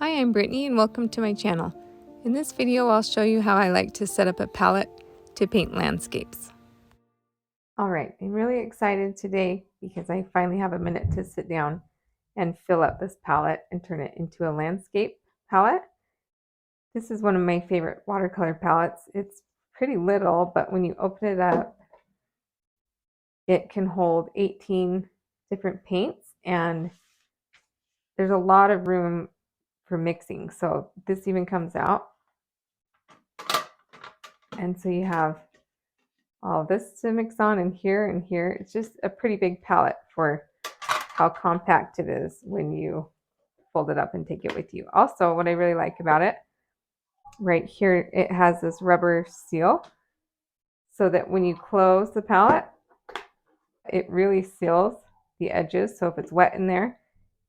Hi, I'm Brittany and welcome to my channel. In this video, I'll show you how I like to set up a palette to paint landscapes. All right, I'm really excited today because I finally have a minute to sit down and fill up this palette and turn it into a landscape palette. This is one of my favorite watercolor palettes. It's pretty little, but when you open it up, it can hold 18 different paints and there's a lot of room for mixing. So this even comes out. And so you have all this to mix on and here and here. It's just a pretty big palette for how compact it is when you fold it up and take it with you. Also, what I really like about it, right here, it has this rubber seal so that when you close the palette, it really seals the edges. So if it's wet in there,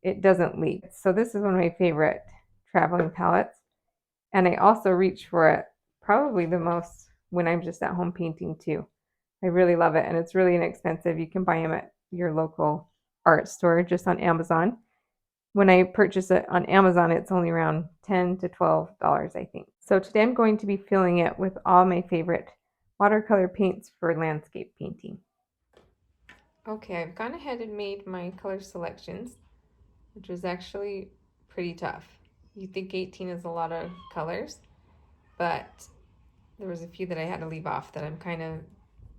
it doesn't leak. So this is one of my favorite traveling palettes. And I also reach for it probably the most when I'm just at home painting too. I really love it, and it's really inexpensive. You can buy them at your local art store just on Amazon. When I purchase it on Amazon, it's only around $10 to $12, I think. So today I'm going to be filling it with all my favorite watercolor paints for landscape painting. Okay, I've gone ahead and made my color selections, which was actually pretty tough. You think 18 is a lot of colors, but there was a few that I had to leave off that I'm kind of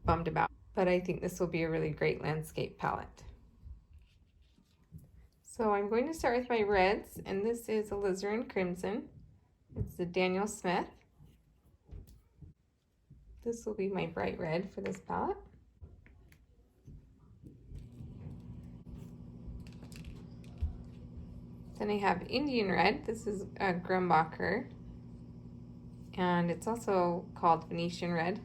bummed about. But I think this will be a really great landscape palette. So I'm going to start with my reds, and this is Alizarin Crimson. It's the Daniel Smith. This will be my bright red for this palette. Then I have Indian red. This is a Grumbacher, and it's also called Venetian red.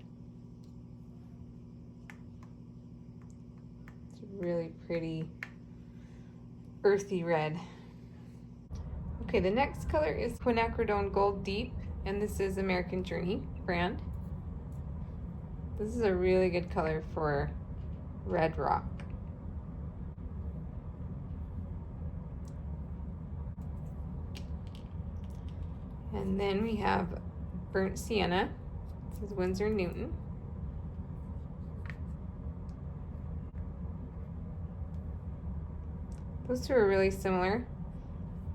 It's a really pretty earthy red. Okay, the next color is Quinacridone Gold Deep, and this is American Journey brand. This is a really good color for red rock. And then we have Burnt Sienna. This is Winsor Newton. Those two are really similar,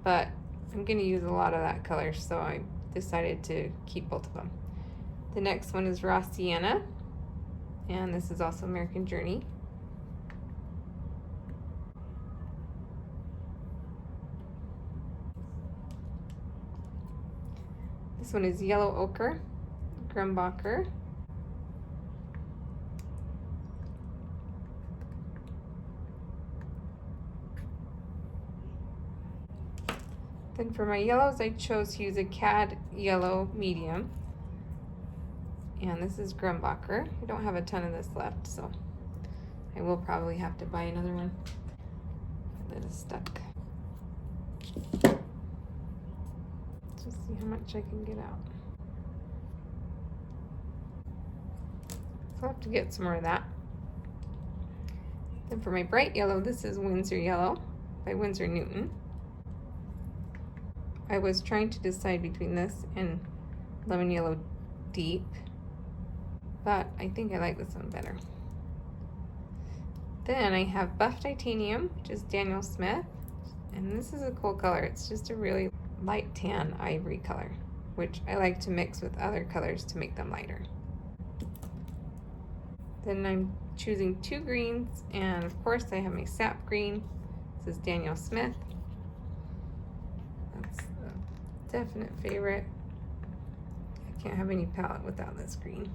but I'm going to use a lot of that color, so I decided to keep both of them. The next one is Raw Sienna, and this is also American Journey. This one is Yellow Ochre, Grumbacher. Then for my yellows, I chose to use a Cad Yellow Medium. And this is Grumbacher. I don't have a ton of this left, so I will probably have to buy another one. That is stuck. Just see how much I can get out. So I'll have to get some more of that. Then for my bright yellow, this is Winsor Yellow by Winsor Newton. I was trying to decide between this and Lemon Yellow Deep, but I think I like this one better. Then I have Buff Titanium, which is Daniel Smith, and this is a cool color. It's just a really light tan ivory color, which I like to mix with other colors to make them lighter. Then I'm choosing two greens, and of course I have my Sap Green. This is Daniel Smith. That's a definite favorite. I can't have any palette without this green.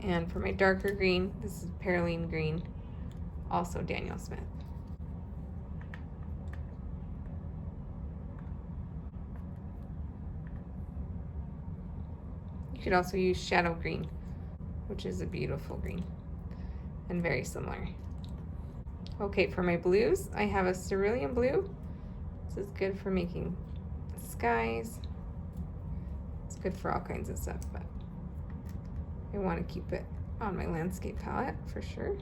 And for my darker green, this is Perylene Green, also Daniel Smith. You could also use Shadow Green, which is a beautiful green and very similar. Okay, for my blues, I have a Cerulean Blue. This is good for making skies. It's good for all kinds of stuff, but I want to keep it on my landscape palette for sure.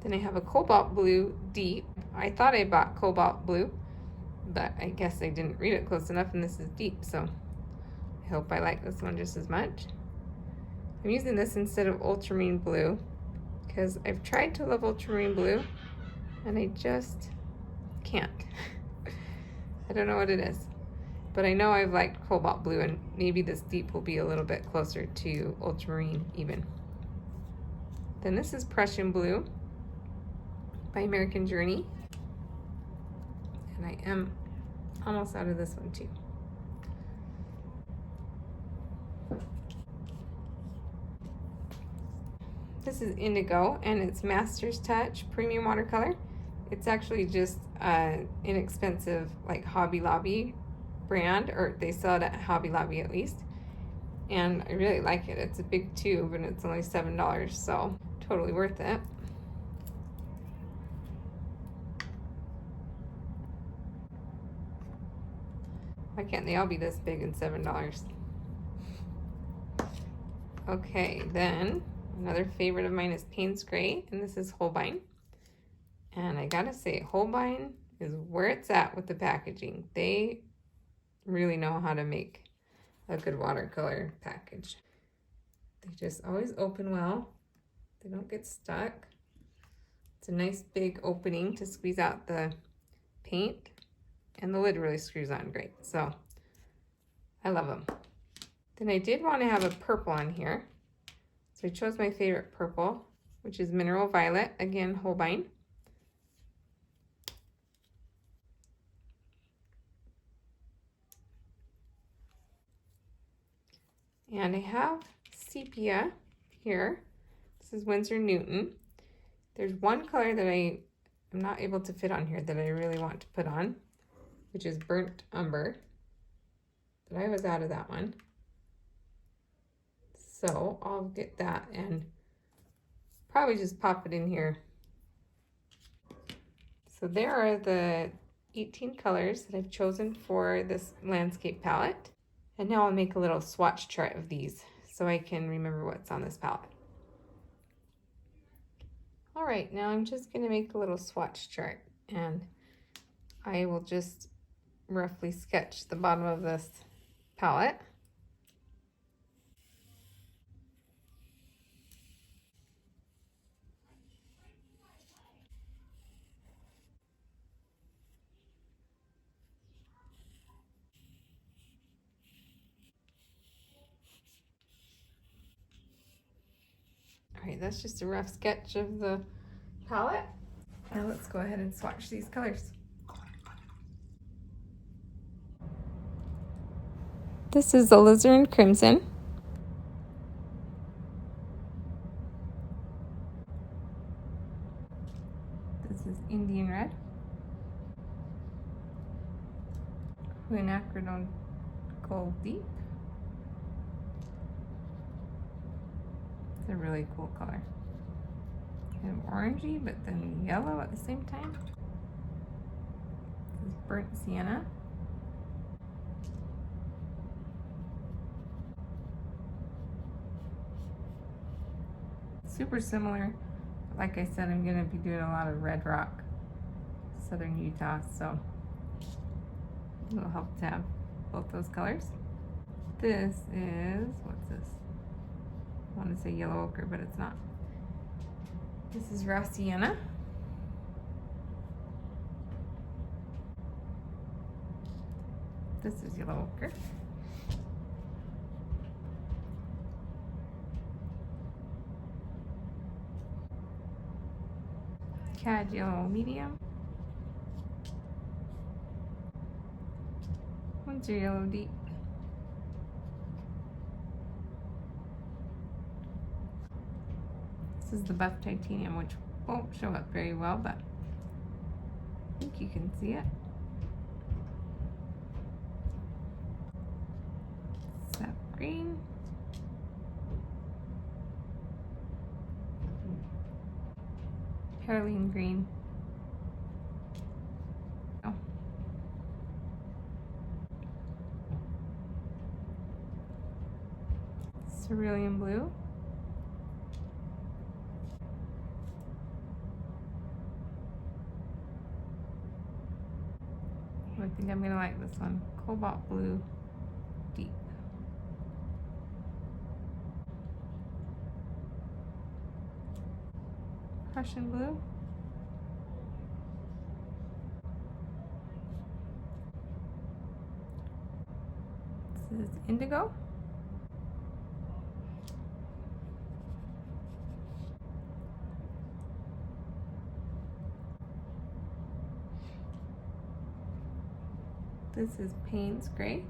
Then I have a Cobalt Blue Deep. I thought I bought Cobalt Blue, but I guess I didn't read it close enough, and this is Deep, so I hope I like this one just as much. I'm using this instead of Ultramarine Blue because I've tried to love Ultramarine Blue and I just can't. I don't know what it is, but I know I've liked Cobalt Blue, and maybe this Deep will be a little bit closer to Ultramarine even. Then this is Prussian Blue by American Journey, and I am almost out of this one too. This is Indigo, and it's Master's Touch Premium Watercolor. It's actually just inexpensive, like Hobby Lobby brand, or they sell it at Hobby Lobby at least. And I really like it. It's a big tube and it's only $7, so totally worth it. Why can't they all be this big and $7? Okay, then another favorite of mine is Payne's Gray, and this is Holbein. And I gotta say, Holbein is where it's at with the packaging. They really know how to make a good watercolor package. They just always open well. They don't get stuck. It's a nice big opening to squeeze out the paint, and the lid really screws on great. So I love them. Then I did want to have a purple on here. So I chose my favorite purple, which is Mineral Violet, again, Holbein. And I have Sepia here. This is Winsor Newton. There's one color that I am not able to fit on here that I really want to put on, which is Burnt Umber. But I was out of that one. So I'll get that and probably just pop it in here. So there are the 18 colors that I've chosen for this landscape palette. And now I'll make a little swatch chart of these so I can remember what's on this palette. All right, now I'm just gonna make a little swatch chart, and I will just roughly sketch the bottom of this palette. All right, that's just a rough sketch of the palette. Now let's go ahead and swatch these colors. This is Alizarin Crimson. This is Indian Red. Quinacridone Gold Deep. It's a really cool color. Kind of orangey, but then yellow at the same time. This is Burnt Sienna. Super similar. Like I said, I'm gonna be doing a lot of red rock, southern Utah, so it'll help to have both those colors. This is, what's this? I want to say yellow ochre, but it's not. This is raw sienna. This is yellow ochre. Cad yellow medium. Winsor yellow deep. This is the buff titanium, which won't show up very well, but I think you can see it. Sap Green. Perylene Green. Oh. Cerulean Blue. think I'm gonna like this one. Cobalt Blue Deep. Prussian Blue. This is Indigo. This is Payne's Gray.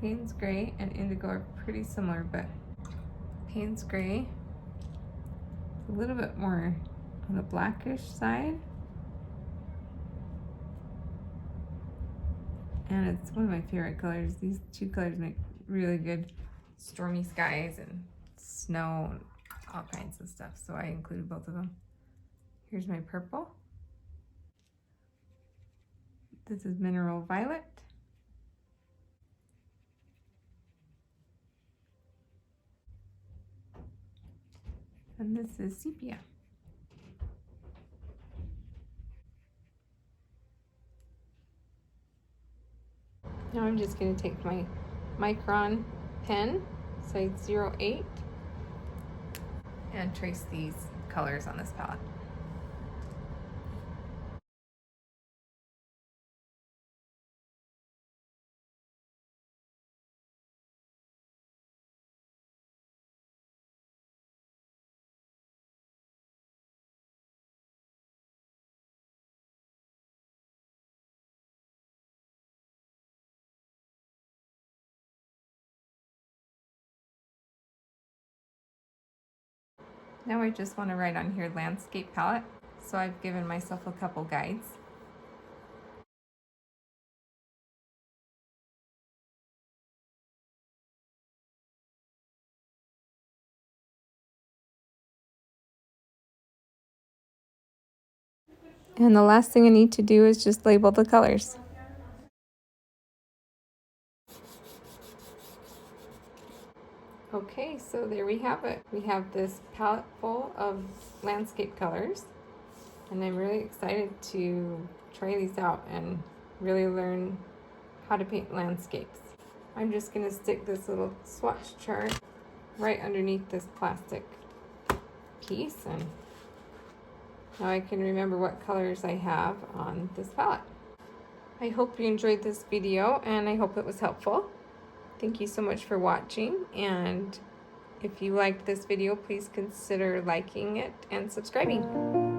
Payne's Gray and Indigo are pretty similar, but Payne's Gray is a little bit more on the blackish side. And it's one of my favorite colors. These two colors make really good stormy skies and snow and all kinds of stuff. So I included both of them. Here's my purple. This is Mineral Violet. And this is Sepia. Now I'm just going to take my Micron pen, size 08, and trace these colors on this palette. Now I just want to write on here landscape palette, so I've given myself a couple guides. And the last thing I need to do is just label the colors. Okay, so there we have it. We have this palette full of landscape colors, and I'm really excited to try these out and really learn how to paint landscapes. I'm just going to stick this little swatch chart right underneath this plastic piece, and now I can remember what colors I have on this palette. I hope you enjoyed this video, and I hope it was helpful. Thank you so much for watching, and if you liked this video, please consider liking it and subscribing.